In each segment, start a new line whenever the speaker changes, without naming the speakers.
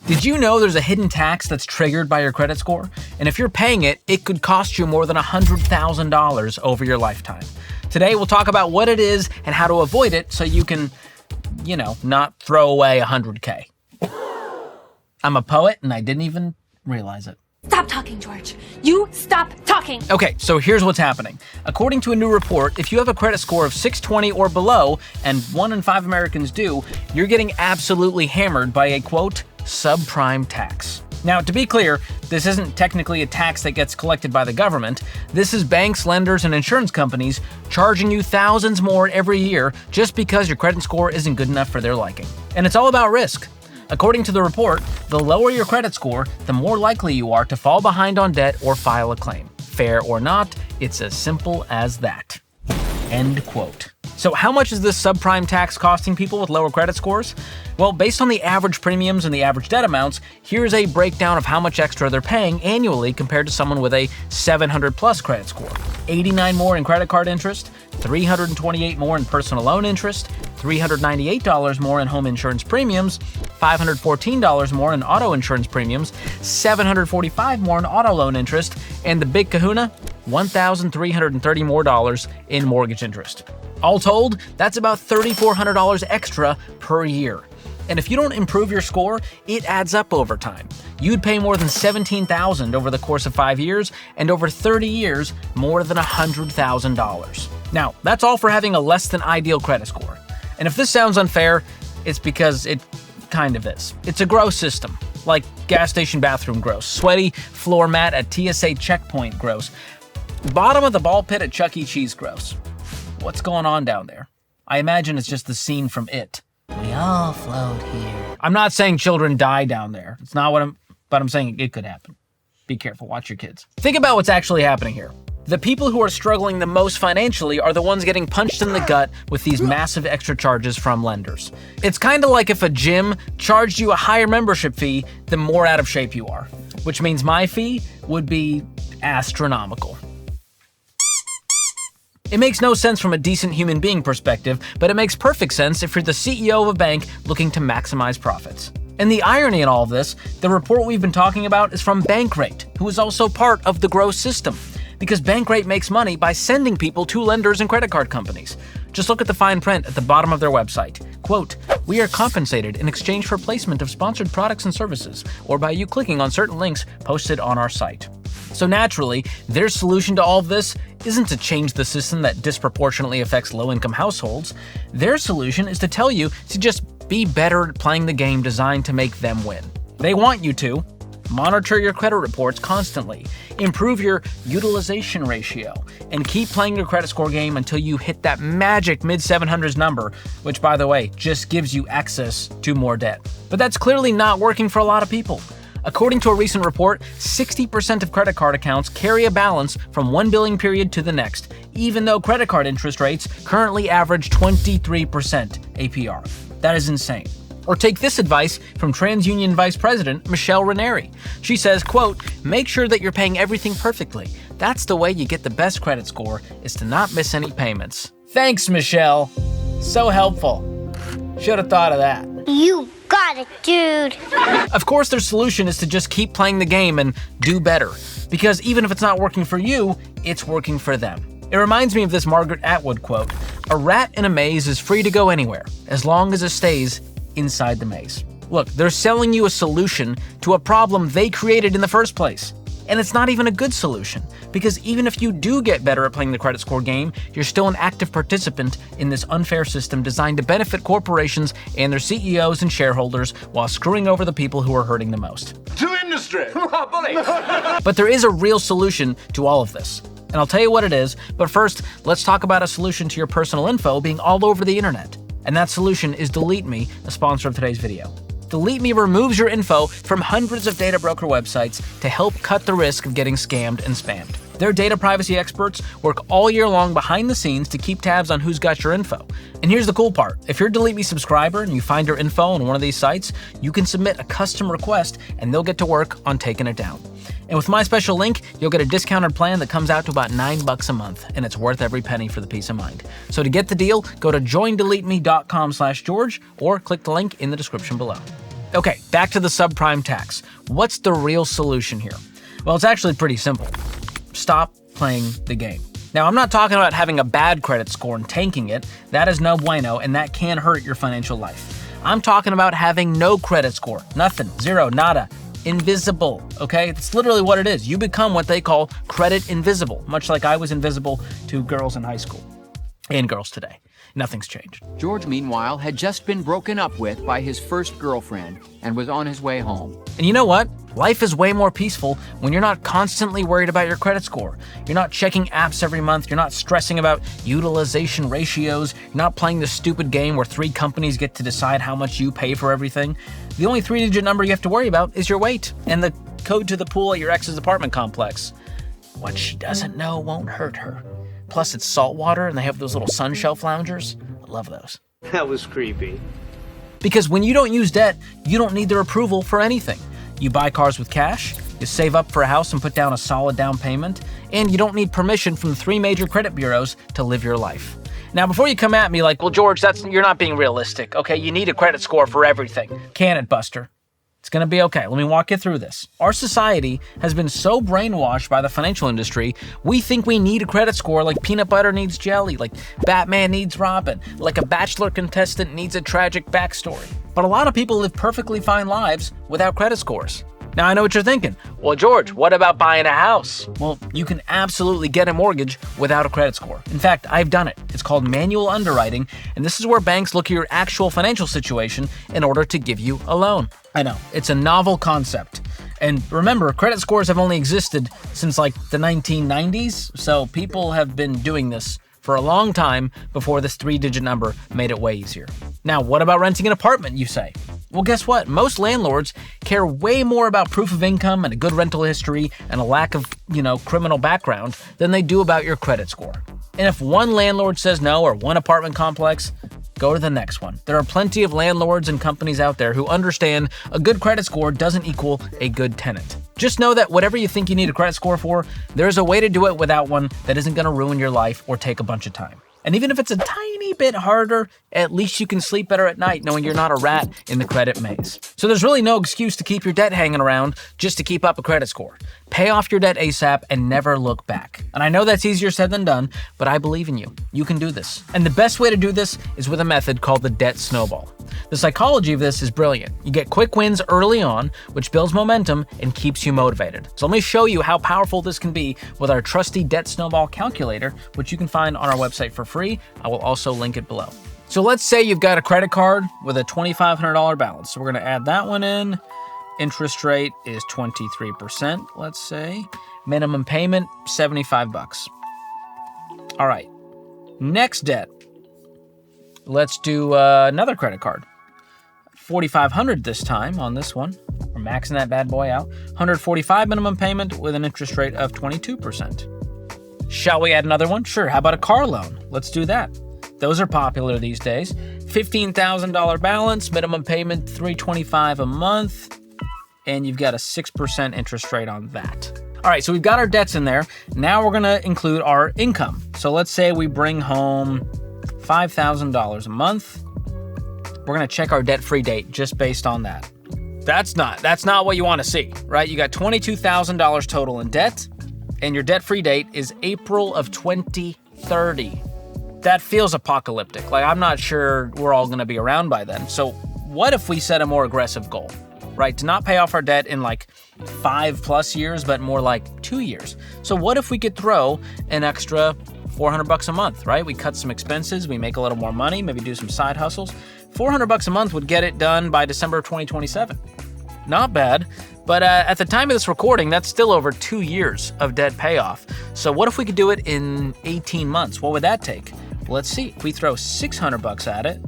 Did you know there's a hidden tax that's triggered by your credit score? And if you're paying it, it could cost you more than $100,000 over your lifetime. Today, we'll talk about what it is and how to avoid it so you can, not throw away $100K. I'm a poet and I didn't even realize it.
Stop talking, George. You stop talking.
Okay, so here's what's happening. According to a new report, if you have a credit score of 620 or below, and 1 in 5 Americans do, you're getting absolutely hammered by a, quote, subprime tax. Now, to be clear, this isn't technically a tax that gets collected by the government. This is banks, lenders, and insurance companies charging you thousands more every year just because your credit score isn't good enough for their liking. And it's all about risk. According to the report, the lower your credit score, the more likely you are to fall behind on debt or file a claim. Fair or not, it's as simple as that. End quote. So how much is this subprime tax costing people with lower credit scores? Well, based on the average premiums and the average debt amounts, here's a breakdown of how much extra they're paying annually compared to someone with a 700 plus credit score. 89 more in credit card interest, 328 more in personal loan interest, $398 more in home insurance premiums, $514 more in auto insurance premiums, $745 more in auto loan interest, and the big kahuna, $1,330 more in mortgage interest. All told, that's about $3,400 extra per year. And if you don't improve your score, it adds up over time. You'd pay more than $17,000 over the course of 5 years, and over 30 years, more than $100,000. Now, that's all for having a less than ideal credit score. And if this sounds unfair, it's because it kind of is. It's a gross system, like gas station bathroom gross, sweaty floor mat at TSA checkpoint gross, bottom of the ball pit at Chuck E. Cheese gross. What's going on down there? I imagine it's just the scene from It. We all float here. I'm not saying children die down there. It's not but I'm saying it could happen. Be careful, watch your kids. Think about what's actually happening here. The people who are struggling the most financially are the ones getting punched in the gut with these massive extra charges from lenders. It's kind of like if a gym charged you a higher membership fee, the more out of shape you are, which means my fee would be astronomical. It makes no sense from a decent human being perspective, but it makes perfect sense if you're the CEO of a bank looking to maximize profits. And the irony in all of this, the report we've been talking about is from Bankrate, who is also part of the gross system. Because Bankrate makes money by sending people to lenders and credit card companies. Just look at the fine print at the bottom of their website. Quote, "We are compensated in exchange for placement of sponsored products and services, or by you clicking on certain links posted on our site." So naturally, their solution to all of this isn't to change the system that disproportionately affects low-income households. Their solution is to tell you to just be better at playing the game designed to make them win. They want you to monitor your credit reports constantly, improve your utilization ratio, and keep playing your credit score game until you hit that magic mid-700s number, which, by the way, just gives you access to more debt. But that's clearly not working for a lot of people. According to a recent report, 60% of credit card accounts carry a balance from one billing period to the next, even though credit card interest rates currently average 23% APR. That is insane. Or take this advice from TransUnion Vice President Michelle Ranieri. She says, quote, "Make sure that you're paying everything perfectly. That's the way you get the best credit score, is to not miss any payments." Thanks, Michelle. So helpful. Should have thought of that.
You got it, dude.
Of course, their solution is to just keep playing the game and do better. Because even if it's not working for you, it's working for them. It reminds me of this Margaret Atwood quote, "A rat in a maze is free to go anywhere, as long as it stays inside the maze." Look, they're selling you a solution to a problem they created in the first place. And it's not even a good solution, because even if you do get better at playing the credit score game, you're still an active participant in this unfair system designed to benefit corporations and their CEOs and shareholders while screwing over the people who are hurting the most.
To industry!
But there is a real solution to all of this. And I'll tell you what it is, but first, let's talk about a solution to your personal info being all over the internet. And that solution is Delete Me, a sponsor of today's video. Delete Me removes your info from hundreds of data broker websites to help cut the risk of getting scammed and spammed. Their data privacy experts work all year long behind the scenes to keep tabs on who's got your info. And here's the cool part. If you're a Delete Me subscriber and you find your info on one of these sites, you can submit a custom request and they'll get to work on taking it down. And with my special link, you'll get a discounted plan that comes out to about $9 a month, and it's worth every penny for the peace of mind. So to get the deal, go to joindeleteme.com/George or click the link in the description below. Okay, back to the subprime tax. What's the real solution here? Well, it's actually pretty simple. Stop playing the game. Now, I'm not talking about having a bad credit score and tanking it. That is no bueno, and that can hurt your financial life. I'm talking about having no credit score. Nothing. Zero. Nada. Invisible. Okay? It's literally what it is. You become what they call credit invisible, much like I was invisible to girls in high school and girls today. Nothing's changed.
George, meanwhile, had just been broken up with by his first girlfriend and was on his way home.
And you know what? Life is way more peaceful when you're not constantly worried about your credit score. You're not checking apps every month. You're not stressing about utilization ratios. You're not playing the stupid game where 3 companies get to decide how much you pay for everything. The only 3-digit number you have to worry about is your weight and the code to the pool at your ex's apartment complex. What she doesn't know won't hurt her. Plus, it's salt water, and they have those little sun shelf loungers. I love those.
That was creepy.
Because when you don't use debt, you don't need their approval for anything. You buy cars with cash, you save up for a house and put down a solid down payment, and you don't need permission from 3 major credit bureaus to live your life. Now, before you come at me like, well, George, you're not being realistic, okay? You need a credit score for everything. Can it, Buster? It's going to be okay. Let me walk you through this. Our society has been so brainwashed by the financial industry, we think we need a credit score like peanut butter needs jelly, like Batman needs Robin, like a Bachelor contestant needs a tragic backstory. But a lot of people live perfectly fine lives without credit scores. Now, I know what you're thinking. Well, George, what about buying a house? Well, you can absolutely get a mortgage without a credit score. In fact, I've done it. It's called manual underwriting, and this is where banks look at your actual financial situation in order to give you a loan. I know, it's a novel concept. And remember, credit scores have only existed since like the 1990s, so people have been doing this for a long time before this 3-digit number made it way easier. Now, what about renting an apartment, you say? Well, guess what? Most landlords care way more about proof of income and a good rental history and a lack of, criminal background than they do about your credit score. And if one landlord says no or one apartment complex, go to the next one. There are plenty of landlords and companies out there who understand a good credit score doesn't equal a good tenant. Just know that whatever you think you need a credit score for, there's a way to do it without one that isn't going to ruin your life or take a bunch of time. And even if it's a tiny bit harder, at least you can sleep better at night knowing you're not a rat in the credit maze. So there's really no excuse to keep your debt hanging around just to keep up a credit score. Pay off your debt ASAP and never look back. And I know that's easier said than done, but I believe in you. You can do this. And the best way to do this is with a method called the debt snowball. The psychology of this is brilliant. You get quick wins early on, which builds momentum and keeps you motivated. So let me show you how powerful this can be with our trusty debt snowball calculator, which you can find on our website for free. I will also link it below. So let's say you've got a credit card with a $2,500 balance. So we're going to add that one in. Interest rate is 23%, let's say. Minimum payment, $75. All right. Next debt. Let's do another credit card. $4,500 this time on this one. We're maxing that bad boy out. $145 minimum payment with an interest rate of 22%. Shall we add another one? Sure. How about a car loan? Let's do that. Those are popular these days. $15,000 balance, minimum payment $325 a month, and you've got a 6% interest rate on that. All right, so we've got our debts in there. Now we're gonna include our income. So let's say we bring home $5,000 a month. We're gonna check our debt-free date just based on that. That's not what you wanna see, right? You got $22,000 total in debt, and your debt-free date is April of 2030. That feels apocalyptic. Like, I'm not sure we're all gonna be around by then. So what if we set a more aggressive goal, right? To not pay off our debt in like 5+ years, but more like 2 years. So what if we could throw an extra $400 a month, right? We cut some expenses, we make a little more money, maybe do some side hustles. $400 a month would get it done by December of 2027. Not bad, but at the time of this recording, that's still over 2 years of debt payoff. So what if we could do it in 18 months? What would that take? Well, let's see. If we throw $600 at it,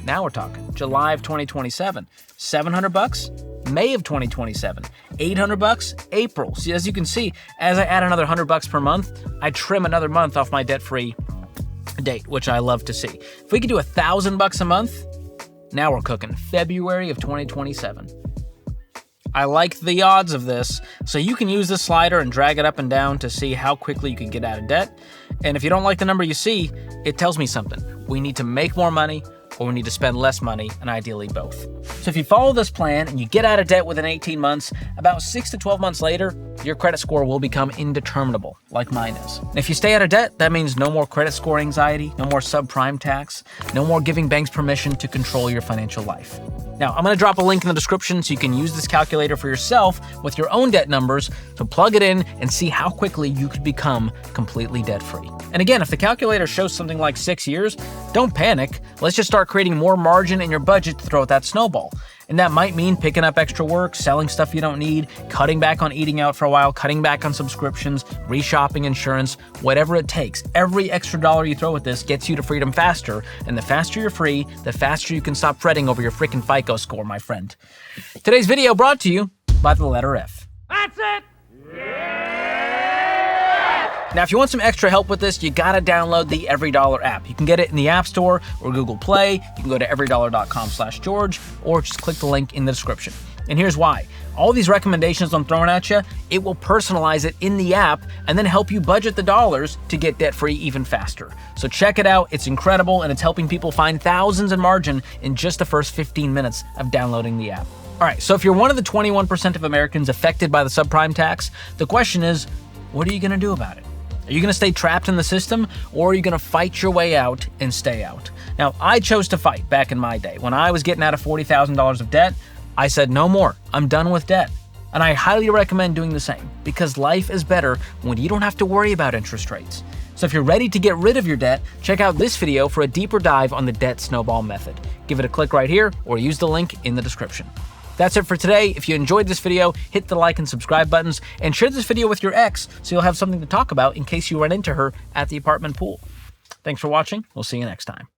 now we're talking July of 2027. $700, May of 2027. $800, April. See, as you can see, as I add another $100 per month, I trim another month off my debt-free date, which I love to see. If we could do $1,000 a month, now we're cooking. February of 2027. I like the odds of this, so you can use this slider and drag it up and down to see how quickly you can get out of debt. And if you don't like the number you see, it tells me something. We need to make more money, or we need to spend less money, and ideally both. So if you follow this plan and you get out of debt within 18 months, about 6 to 12 months later, your credit score will become indeterminable, like mine is. And if you stay out of debt, that means no more credit score anxiety, no more subprime tax, no more giving banks permission to control your financial life. Now, I'm going to drop a link in the description so you can use this calculator for yourself with your own debt numbers, so plug it in and see how quickly you could become completely debt-free. And again, if the calculator shows something like 6 years, don't panic. Let's just start creating more margin in your budget to throw at that snowball. And that might mean picking up extra work, selling stuff you don't need, cutting back on eating out for a while, cutting back on subscriptions, reshopping insurance, whatever it takes. Every extra dollar you throw at this gets you to freedom faster, and the faster you're free, the faster you can stop fretting over your freaking FICO score, my friend. Today's video brought to you by the letter F.
That's it!
Now, if you want some extra help with this, you gotta download the EveryDollar app. You can get it in the App Store or Google Play. You can go to everydollar.com/George or just click the link in the description. And here's why. All these recommendations I'm throwing at you, it will personalize it in the app and then help you budget the dollars to get debt-free even faster. So check it out. It's incredible, and it's helping people find thousands in margin in just the first 15 minutes of downloading the app. All right, so if you're one of the 21% of Americans affected by the subprime tax, the question is, what are you gonna do about it? Are you going to stay trapped in the system, or are you going to fight your way out and stay out? Now, I chose to fight back in my day. When I was getting out of $40,000 of debt, I said, no more. I'm done with debt. And I highly recommend doing the same, because life is better when you don't have to worry about interest rates. So if you're ready to get rid of your debt, check out this video for a deeper dive on the debt snowball method. Give it a click right here, or use the link in the description. That's it for today. If you enjoyed this video, hit the like and subscribe buttons, and share this video with your ex so you'll have something to talk about in case you run into her at the apartment pool. Thanks for watching. We'll see you next time.